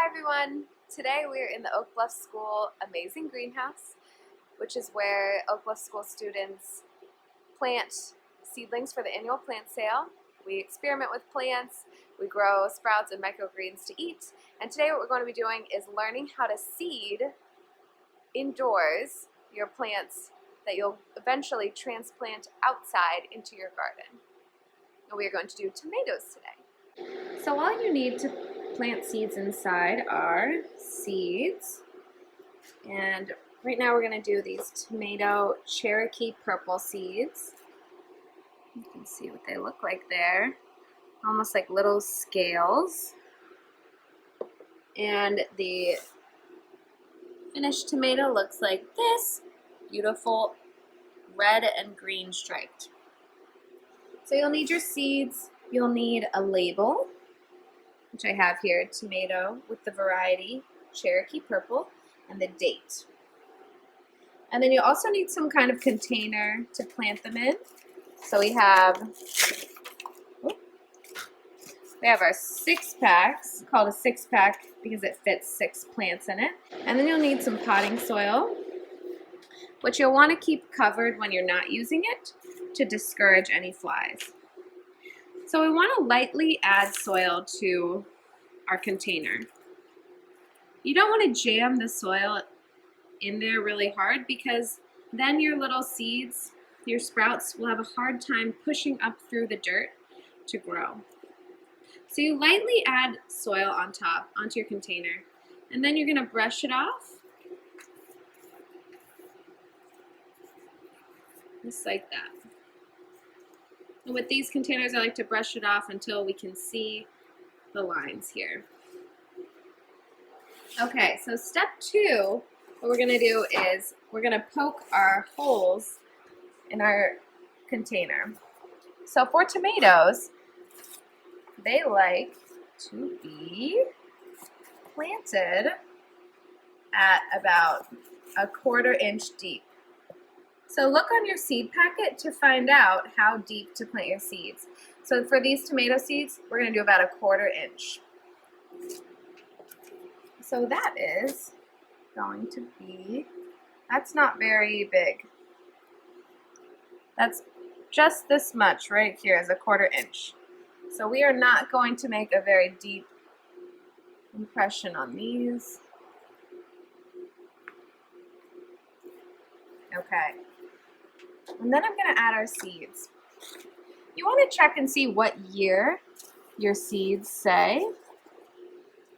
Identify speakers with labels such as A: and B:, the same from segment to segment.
A: Hi everyone! Today we're in the Oak Bluff School Amazing Greenhouse, which is where Oak Bluff School students plant seedlings for the annual plant sale. We experiment with plants, we grow sprouts and microgreens to eat, and today what we're going to be doing is learning how to seed indoors your plants that you'll eventually transplant outside into your garden. And we are going to do tomatoes today. So all you need to plant seeds inside are seeds, and right now we're going to do these tomato Cherokee purple seeds. You can see what they look like there, almost like little scales, and the finished tomato looks like this, beautiful red and green striped. So you'll need your seeds, you'll need a label, which I have here, tomato with the variety Cherokee purple, and the date. And then you also need some kind of container to plant them in. So we have our 6-packs, called a 6-pack because it fits 6 plants in it. And then you'll need some potting soil, which you'll want to keep covered when you're not using it to discourage any flies. So we want to lightly add soil to our container. You don't want to jam the soil in there really hard, because then your little seeds, your sprouts, will have a hard time pushing up through the dirt to grow. So you lightly add soil on top onto your container, and then you're going to brush it off just like that. And with these containers, I like to brush it off until we can see the lines here. Okay, so step 2, what we're going to do is we're going to poke our holes in our container. So for tomatoes, they like to be planted at about a 1/4 inch deep. So look on your seed packet to find out how deep to plant your seeds. So for these tomato seeds, we're going to do about a 1/4 inch. So that is going to be, that's not very big. That's just this much right here is a 1/4 inch. So we are not going to make a very deep impression on these. Okay. And then I'm going to add our seeds. You want to check and see what year your seeds say.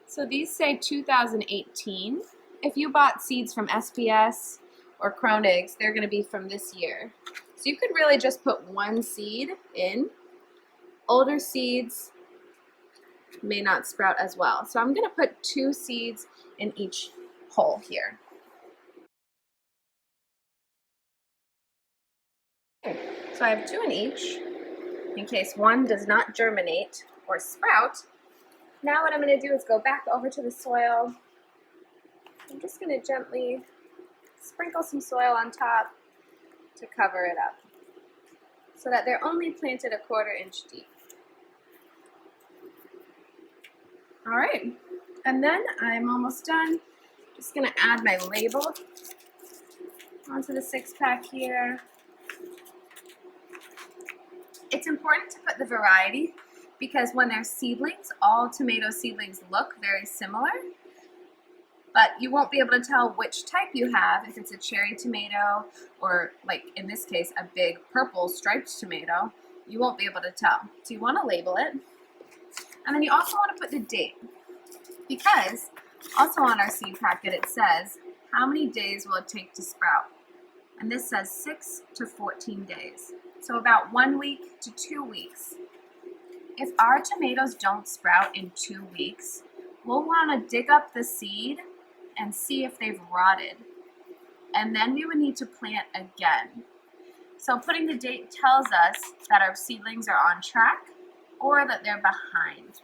A: So these say 2018. If you bought seeds from SPS or Kronig's, they're going to be from this year. So you could really just put one seed in. Older seeds may not sprout as well. So I'm going to put 2 seeds in each hole here. So I have 2 in each, in case one does not germinate or sprout. Now what I'm going to do is go back over to the soil. I'm just going to gently sprinkle some soil on top to cover it up, so that they're only planted a 1/4 inch deep. All right, and then I'm almost done. Just going to add my label onto the 6-pack here. It's important to put the variety, because when they're seedlings, all tomato seedlings look very similar, but you won't be able to tell which type you have if it's a cherry tomato or, like in this case, a big purple striped tomato. You won't be able to tell. So you want to label it. And then you also want to put the date, because also on our seed packet it says how many days will it take to sprout. And this says 6 to 14 days. So about 1 week to 2 weeks. If our tomatoes don't sprout in 2 weeks, we'll want to dig up the seed and see if they've rotted. And then we would need to plant again. So putting the date tells us that our seedlings are on track or that they're behind.